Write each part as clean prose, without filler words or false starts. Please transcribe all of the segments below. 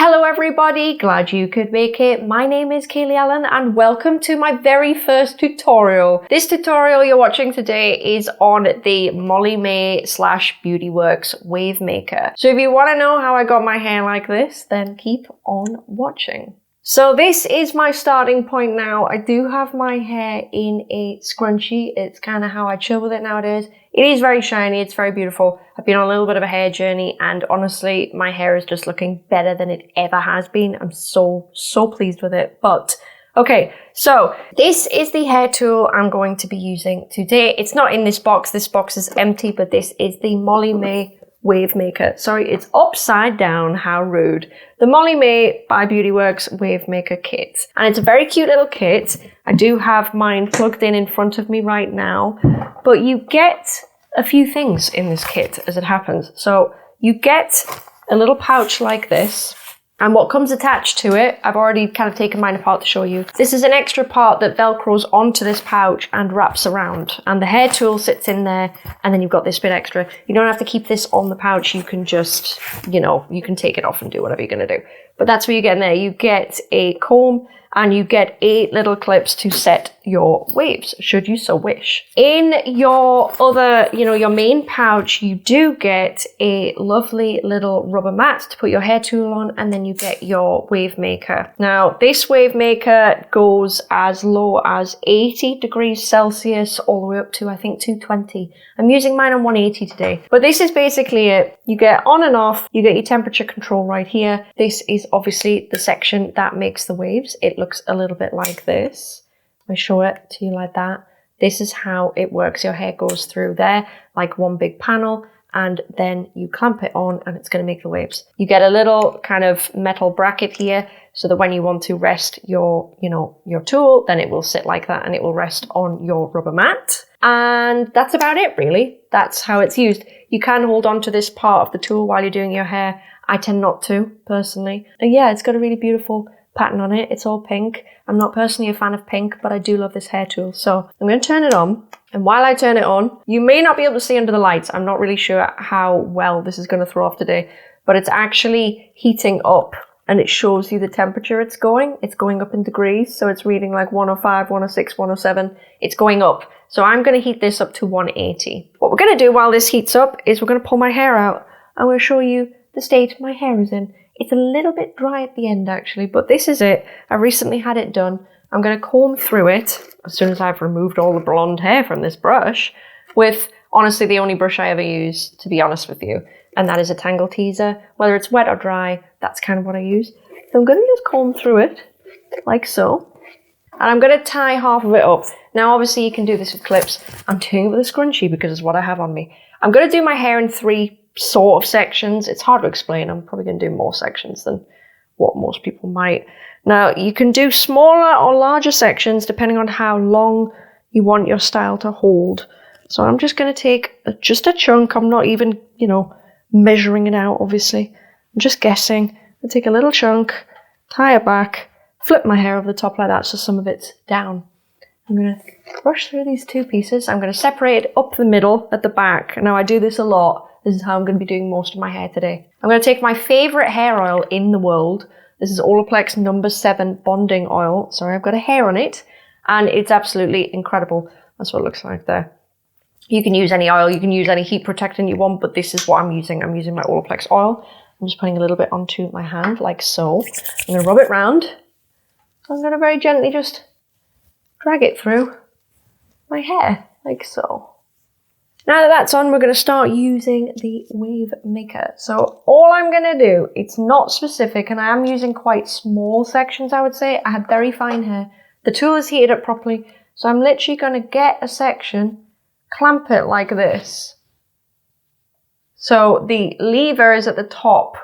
Hello everybody, glad you could make it. My name is Kaylee and welcome to my very first tutorial. This tutorial you're watching today is on the Molly May / Beautyworks Wavemaker. So if you want to know how I got my hair like this, then keep on watching. So this is my starting point now. I do have my hair in a scrunchie. It's kind of how I chill with it nowadays. It is very shiny, it's very beautiful. I've been on a little bit of a hair journey and honestly, my hair is just looking better than it ever has been. I'm so pleased with it. But okay, so this is the hair tool I'm going to be using today. It's not in this box is empty, but this is the Molly May Wavemaker. Sorry, it's upside down, how rude. The Molly May by Beautyworks Wavemaker kit. And it's a very cute little kit. I do have mine plugged in front of me right now, but you get a few things in this kit as it happens. So you get a little pouch like this, and what comes attached to it, I've already kind of taken mine apart to show you. This is an extra part that velcros onto this pouch and wraps around. And the hair tool sits in there, and then you've got this bit extra. You don't have to keep this on the pouch. You can just, you can take it off and do whatever you're gonna do. But that's what you get in there. You get a comb, and you get 8 little clips to set your waves, should you so wish. In your other, your main pouch, you do get a lovely little rubber mat to put your hair tool on, and then you get your wave maker. Now, this wave maker goes as low as 80 degrees Celsius all the way up to, I think, 220. I'm using mine on 180 today. But this is basically it. You get on and off, you get your temperature control right here. This is obviously the section that makes the waves. It looks a little bit like this. I show it to you like that. This is how it works. Your hair goes through there like one big panel, and then you clamp it on and it's going to make the waves. You get a little kind of metal bracket here so that when you want to rest your, your tool, then it will sit like that and it will rest on your rubber mat. And that's about it, really. That's how it's used. You can hold on to this part of the tool while you're doing your hair. I tend not to, personally. And yeah, it's got a really beautiful pattern on it. It's all pink. I'm not personally a fan of pink, but I do love this hair tool. So I'm going to turn it on. And while I turn it on, you may not be able to see under the lights. I'm not really sure how well this is going to throw off today, but it's actually heating up and it shows you the temperature it's going. It's going up in degrees. So it's reading like 105, 106, 107. It's going up. So I'm going to heat this up to 180. What we're going to do while this heats up is we're going to pull my hair out. I'm going to show you the state my hair is in. It's a little bit dry at the end actually, but this is it. I recently had it done. I'm going to comb through it as soon as I've removed all the blonde hair from this brush with honestly the only brush I ever use, to be honest with you, and that is a Tangle Teaser. Whether it's wet or dry, that's kind of what I use. So I'm going to just comb through it like so, and I'm going to tie half of it up. Now obviously you can do this with clips. I'm doing it with a scrunchie because it's what I have on me. I'm going to do my hair in 3 sort of sections. It's hard to explain. I'm probably going to do more sections than what most people might. Now, you can do smaller or larger sections depending on how long you want your style to hold. So I'm just going to take just a chunk. I'm not even, measuring it out, obviously. I'm just guessing. I'll take a little chunk, tie it back, flip my hair over the top like that so some of it's down. I'm going to brush through these 2 pieces. I'm going to separate it up the middle at the back. Now, I do this a lot. This is how I'm going to be doing most of my hair today. I'm going to take my favorite hair oil in the world. This is Olaplex No. 7 Bonding Oil. Sorry, I've got a hair on it. And it's absolutely incredible. That's what it looks like there. You can use any oil. You can use any heat protectant you want, but this is what I'm using. I'm using my Olaplex oil. I'm just putting a little bit onto my hand, like so. I'm going to rub it round. I'm going to very gently just drag it through my hair, like so. Now that that's on, we're going to start using the wave maker. So all I'm going to do, it's not specific, and I am using quite small sections, I would say. I have very fine hair. The tool is heated up properly, so I'm literally going to get a section, clamp it like this. So the lever is at the top,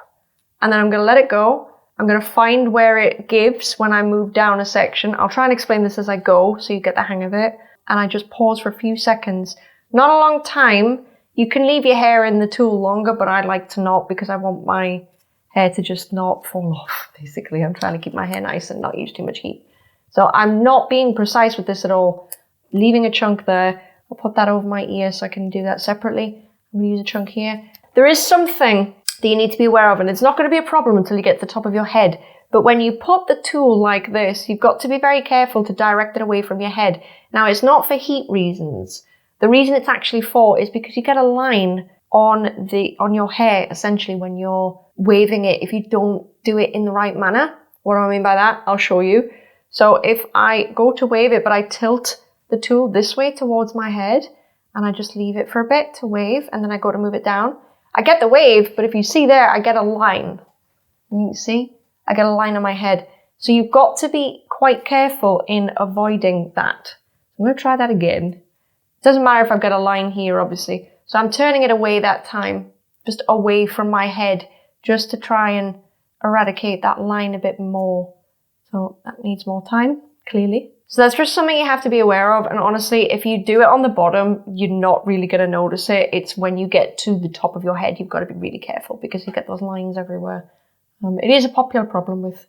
and then I'm going to let it go. I'm going to find where it gives when I move down a section. I'll try and explain this as I go so you get the hang of it. And I just pause for a few seconds. Not a long time. You can leave your hair in the tool longer, but I like to not because I want my hair to just not fall off, basically. I'm trying to keep my hair nice and not use too much heat. So I'm not being precise with this at all. Leaving a chunk there. I'll put that over my ear so I can do that separately. I'm going to use a chunk here. There is something that you need to be aware of, and it's not going to be a problem until you get to the top of your head. But when you put the tool like this, you've got to be very careful to direct it away from your head. Now, it's not for heat reasons. The reason it's actually for is because you get a line on your hair, essentially, when you're waving it, if you don't do it in the right manner. What do I mean by that? I'll show you. So if I go to wave it, but I tilt the tool this way towards my head, and I just leave it for a bit to wave, and then I go to move it down, I get the wave, but if you see there, I get a line. You see? I get a line on my head. So you've got to be quite careful in avoiding that. I'm going to try that again. It doesn't matter if I've got a line here, obviously. So I'm turning it away that time, just away from my head, just to try and eradicate that line a bit more. So that needs more time, clearly. So that's just something you have to be aware of. And honestly, if you do it on the bottom, you're not really going to notice it. It's when you get to the top of your head, you've got to be really careful because you get those lines everywhere. It is a popular problem with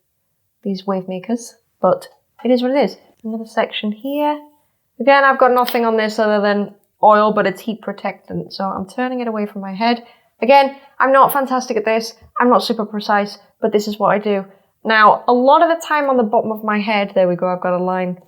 these Wavemakers, but it is what it is. Another section here. Again, I've got nothing on this other than oil, but it's heat protectant. So I'm turning it away from my head. Again, I'm not fantastic at this. I'm not super precise, but this is what I do. Now, a lot of the time on the bottom of my head, there we go, I've got a line.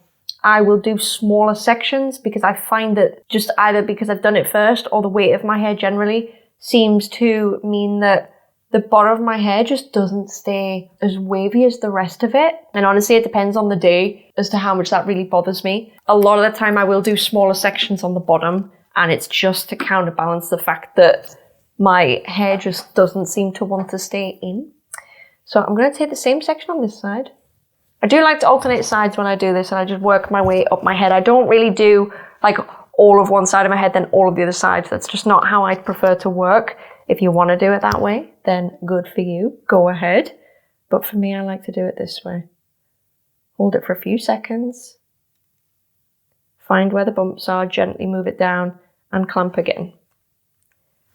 I will do smaller sections because I find that just either because I've done it first or the weight of my hair generally seems to mean that the bottom of my hair just doesn't stay as wavy as the rest of it. And honestly, it depends on the day as to how much that really bothers me. A lot of the time I will do smaller sections on the bottom, and it's just to counterbalance the fact that my hair just doesn't seem to want to stay in. So I'm going to take the same section on this side. I do like to alternate sides when I do this, and I just work my way up my head. I don't really do like all of one side of my head, then all of the other sides. That's just not how I prefer to work. If you want to do it that way, then good for you. Go ahead. But for me, I like to do it this way. Hold it for a few seconds. Find where the bumps are, gently move it down, and clamp again.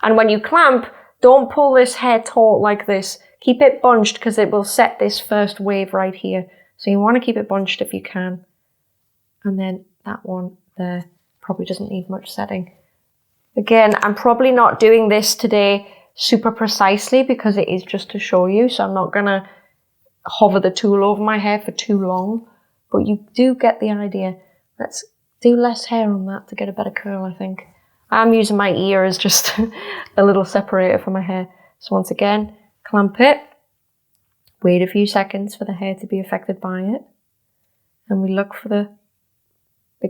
And when you clamp, don't pull this hair taut like this. Keep it bunched because it will set this first wave right here. So you want to keep it bunched if you can. And then that one there probably doesn't need much setting. Again, I'm probably not doing this today super precisely because it is just to show you. So I'm not going to hover the tool over my hair for too long. But you do get the idea. Let's do less hair on that to get a better curl, I think. I'm using my ear as just a little separator for my hair. So once again, clamp it. Wait a few seconds for the hair to be affected by it. And we look for the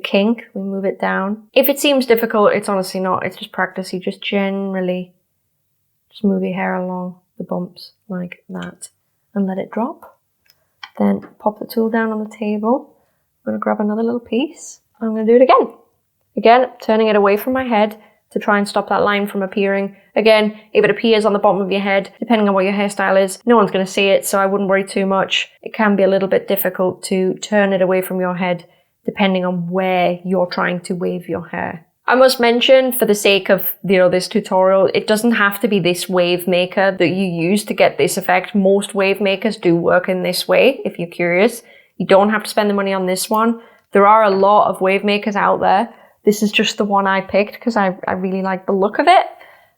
kink, we move it down. If it seems difficult, it's honestly not. It's just practice. You just generally just move your hair along the bumps like that and let it drop. Then pop the tool down on the table. I'm going to grab another little piece. I'm going to do it again. Again, turning it away from my head to try and stop that line from appearing. Again, if it appears on the bottom of your head, depending on what your hairstyle is, no one's going to see it, so I wouldn't worry too much. It can be a little bit difficult to turn it away from your head depending on where you're trying to wave your hair. I must mention, for the sake of this tutorial, it doesn't have to be this Wavemaker that you use to get this effect. Most Wavemakers do work in this way, if you're curious. You don't have to spend the money on this one. There are a lot of Wavemakers out there. This is just the one I picked because I really like the look of it.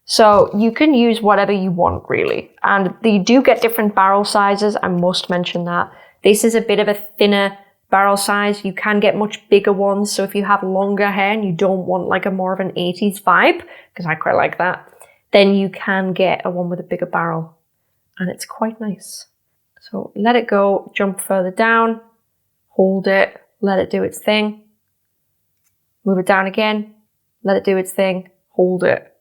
So you can use whatever you want, really. And you do get different barrel sizes, I must mention that. This is a bit of a thinner barrel size. You can get much bigger ones. So if you have longer hair and you don't want like a more of an 80s vibe, because I quite like that, then you can get a one with a bigger barrel. And it's quite nice. So let it go, jump further down, hold it, let it do its thing. Move it down again, let it do its thing, hold it.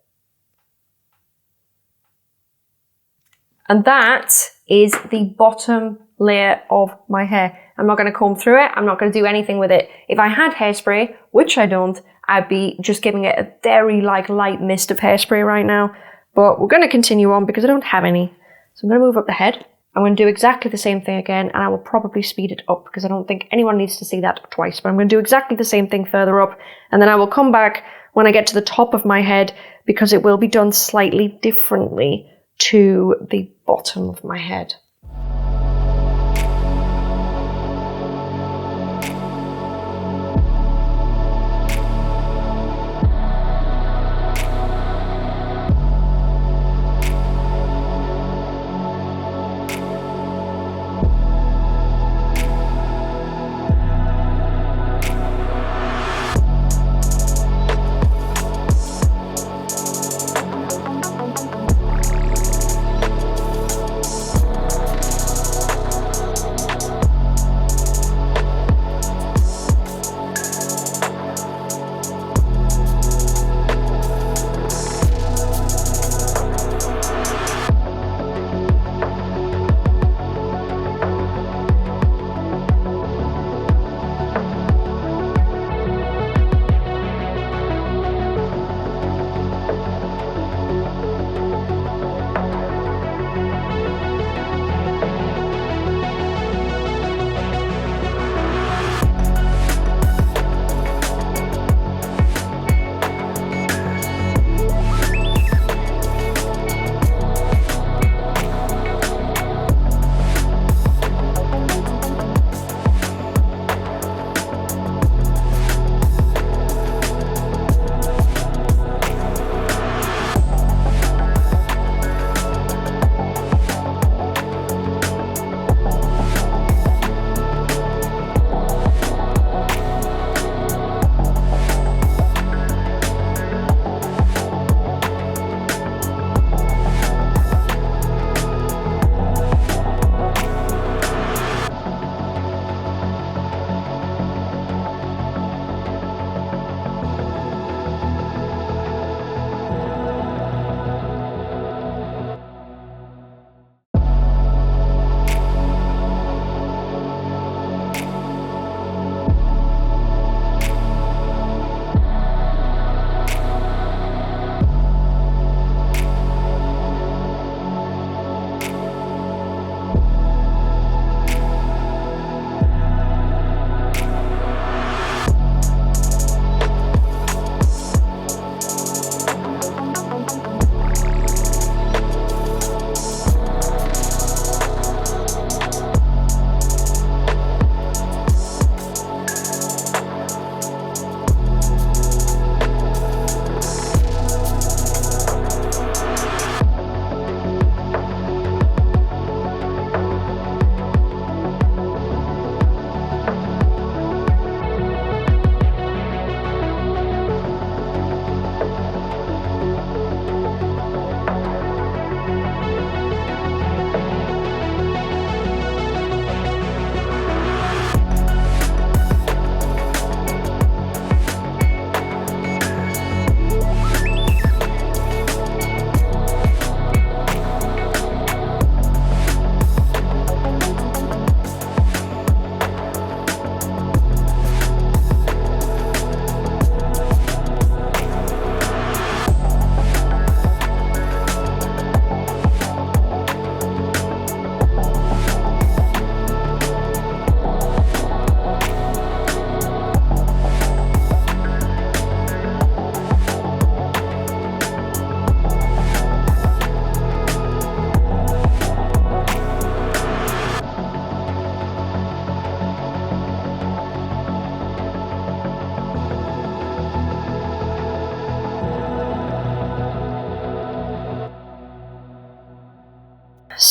And that is the bottom layer of my hair. I'm not going to comb through it. I'm not going to do anything with it. If I had hairspray, which I don't, I'd be just giving it a very light mist of hairspray right now. But we're going to continue on because I don't have any. So I'm going to move up the head. I'm going to do exactly the same thing again, and I will probably speed it up because I don't think anyone needs to see that twice. But I'm going to do exactly the same thing further up, and then I will come back when I get to the top of my head because it will be done slightly differently to the bottom of my head.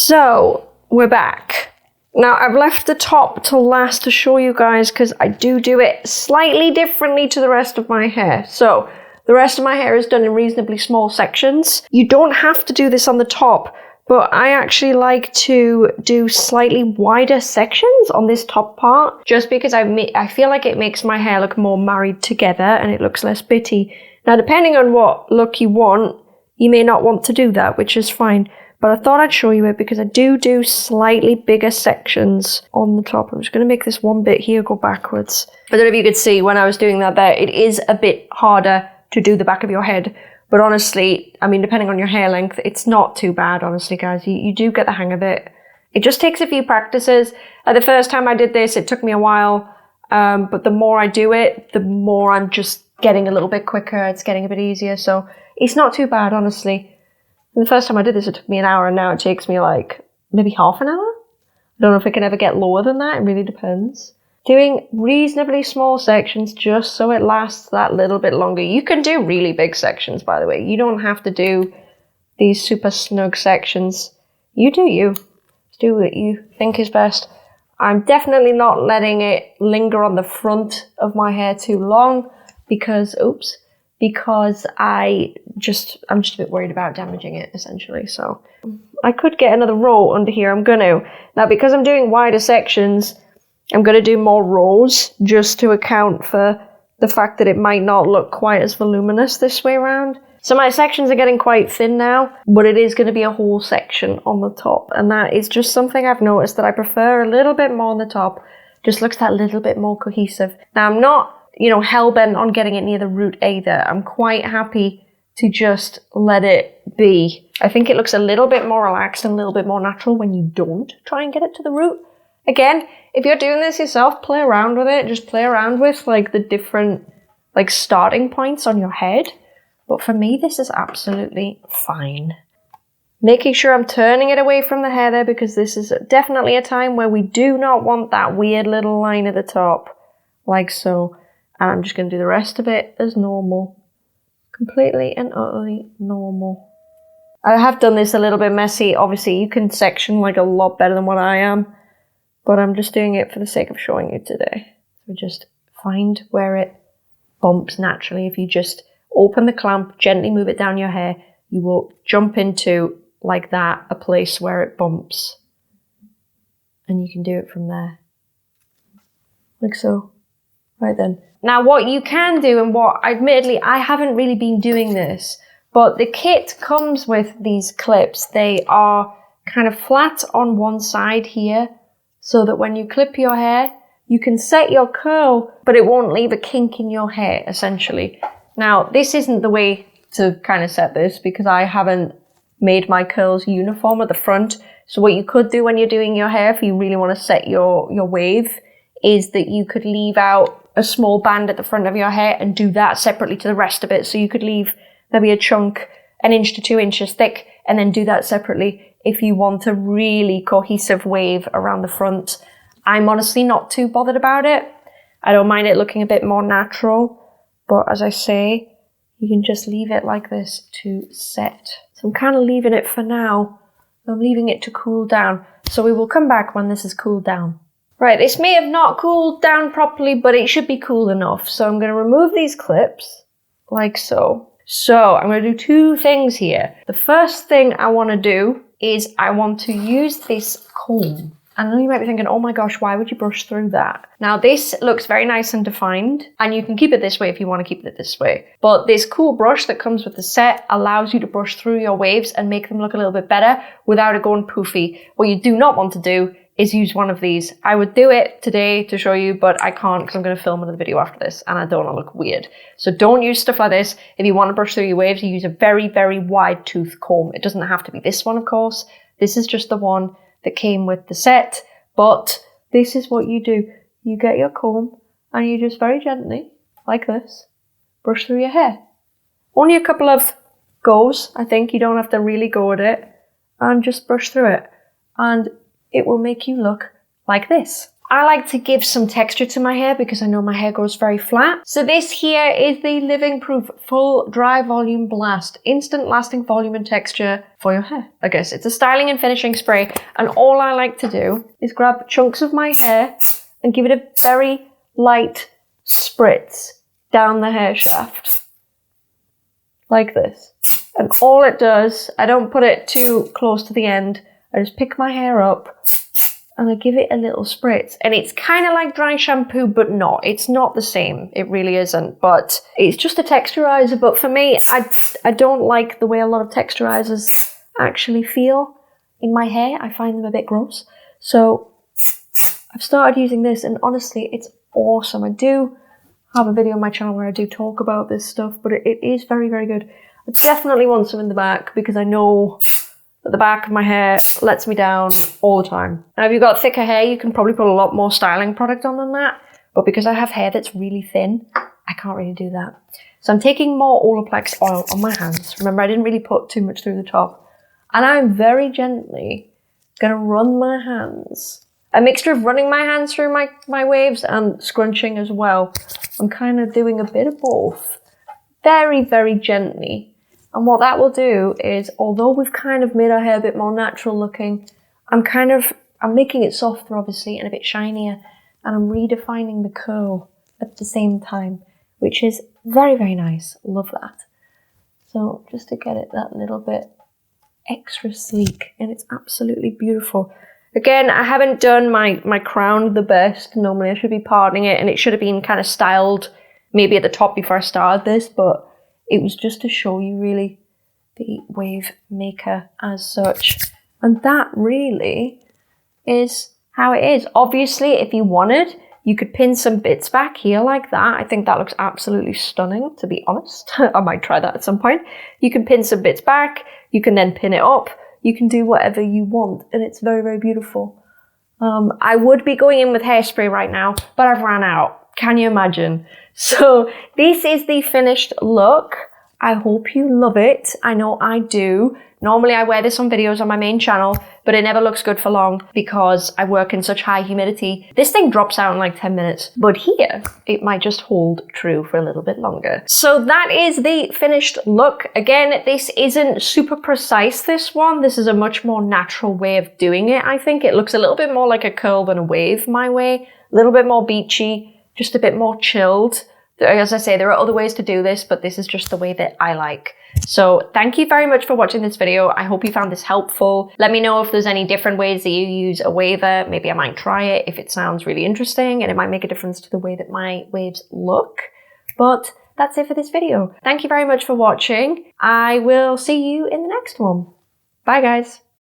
So we're back. Now I've left the top to last to show you guys because I do it slightly differently to the rest of my hair. So the rest of my hair is done in reasonably small sections. You don't have to do this on the top, but I actually like to do slightly wider sections on this top part just because I feel like it makes my hair look more married together and it looks less bitty. Now depending on what look you want, you may not want to do that, which is fine. But I thought I'd show you it because I do slightly bigger sections on the top. I'm just going to make this one bit here go backwards. I don't know if you could see when I was doing that there, it is a bit harder to do the back of your head. But honestly, I mean, depending on your hair length, it's not too bad, honestly, guys. You do get the hang of it. It just takes a few practices. The first time I did this, it took me a while. But the more I do it, the more I'm just getting a little bit quicker. It's getting a bit easier. So it's not too bad, honestly. And the first time I did this, it took me an hour, and now it takes me like maybe half an hour. I don't know if it can ever get lower than that. It really depends. Doing reasonably small sections just so it lasts that little bit longer. You can do really big sections, by the way. You don't have to do these super snug sections. You do you. Just do what you think is best. I'm definitely not letting it linger on the front of my hair too long because, I'm just a bit worried about damaging it, essentially. So I could get another row under here. I'm going to. Now, because I'm doing wider sections, I'm going to do more rows just to account for the fact that it might not look quite as voluminous this way around. So my sections are getting quite thin now, but it is going to be a whole section on the top. And that is just something I've noticed that I prefer a little bit more on the top. Just looks that little bit more cohesive. Now, I'm not hell-bent on getting it near the root either. I'm quite happy to just let it be. I think it looks a little bit more relaxed and a little bit more natural when you don't try and get it to the root. Again, if you're doing this yourself, play around with it. Just play around with like the different starting points on your head. But for me, this is absolutely fine. Making sure I'm turning it away from the hair there because this is definitely a time where we do not want that weird little line at the top, like so. And I'm just going to do the rest of it as normal. Completely and utterly normal. I have done this a little bit messy. Obviously, you can section like a lot better than what I am. But I'm just doing it for the sake of showing you today. So just find where it bumps naturally. If you just open the clamp, gently move it down your hair, you will jump into, like that, a place where it bumps. And you can do it from there. Like so. Right then. Now what you can do, and what admittedly I haven't really been doing this, but the kit comes with these clips. They are kind of flat on one side here, so that when you clip your hair, you can set your curl, but it won't leave a kink in your hair, essentially. Now, this isn't the way to kind of set this because I haven't made my curls uniform at the front. So what you could do when you're doing your hair, if you really want to set your wave, is that you could leave out a small band at the front of your hair and do that separately to the rest of it. So you could leave maybe a chunk 1 inch to 2 inches thick and then do that separately if you want a really cohesive wave around the front. I'm honestly not too bothered about it. I don't mind it looking a bit more natural, but as I say, you can just leave it like this to set. So I'm kind of leaving it for now. I'm leaving it to cool down. So we will come back when this has cooled down. Right, this may have not cooled down properly, but it should be cool enough. So I'm going to remove these clips, like so. So I'm going to do 2 things here. The first thing I want to do is I want to use this comb. I know you might be thinking, oh my gosh, why would you brush through that? Now this looks very nice and defined, and you can keep it this way if you want to keep it this way. But this cool brush that comes with the set allows you to brush through your waves and make them look a little bit better without it going poofy. What you do not want to do is use one of these. I would do it today to show you, but I can't because I'm going to film another video after this and I don't want to look weird. So don't use stuff like this. If you want to brush through your waves, you use a very, very wide tooth comb. It doesn't have to be this one, of course. This is just the one that came with the set, but this is what you do. You get your comb and you just very gently, like this, brush through your hair. Only a couple of goes, I think. You don't have to really go at it, and just brush through it. And it will make you look like this. I like to give some texture to my hair because I know my hair goes very flat. So this here is the Living Proof Full Dry Volume Blast. Instant lasting volume and texture for your hair. I guess it's a styling and finishing spray. And all I like to do is grab chunks of my hair and give it a very light spritz down the hair shaft. Like this. And all it does, I don't put it too close to the end. I just pick my hair up and I give it a little spritz. And it's kind of like dry shampoo, but not. It's not the same. It really isn't. But it's just a texturizer. But for me, I don't like the way a lot of texturizers actually feel in my hair. I find them a bit gross. So I've started using this, and honestly, it's awesome. I do have a video on my channel where I do talk about this stuff, but it is very, very good. I definitely want some in the back because I know that the back of my hair lets me down all the time. Now, if you've got thicker hair, you can probably put a lot more styling product on than that. But because I have hair that's really thin, I can't really do that. So I'm taking more Olaplex oil on my hands. Remember, I didn't really put too much through the top. And I'm very gently going to run my hands. A mixture of running my hands through my waves and scrunching as well. I'm kind of doing a bit of both. Very, very gently. And what that will do is, although we've kind of made our hair a bit more natural looking, I'm making it softer, obviously, and a bit shinier. And I'm redefining the curl at the same time, which is very, very nice. Love that. So just to get it that little bit extra sleek, and it's absolutely beautiful. Again, I haven't done my crown the best. Normally I should be parting it, and it should have been kind of styled maybe at the top before I started this, but it was just to show you really the Wavemaker as such. And that really is how it is. Obviously, if you wanted, you could pin some bits back here like that. I think that looks absolutely stunning, to be honest. I might try that at some point. You can pin some bits back. You can then pin it up. You can do whatever you want, and it's very, very beautiful. I would be going in with hairspray right now, but I've ran out. Can you imagine? So this is the finished look. I hope you love it. I know I do. Normally I wear this on videos on my main channel, but it never looks good for long because I work in such high humidity. This thing drops out in like 10 minutes, but here it might just hold true for a little bit longer. So that is the finished look. Again, this isn't super precise, this one. This is a much more natural way of doing it, I think. It looks a little bit more like a curl than a wave my way. A little bit more beachy. Just a bit more chilled. As I say, there are other ways to do this, but this is just the way that I like. So thank you very much for watching this video. I hope you found this helpful. Let me know if there's any different ways that you use a waver. Maybe I might try it if it sounds really interesting and it might make a difference to the way that my waves look. But that's it for this video. Thank you very much for watching. I will see you in the next one. Bye guys.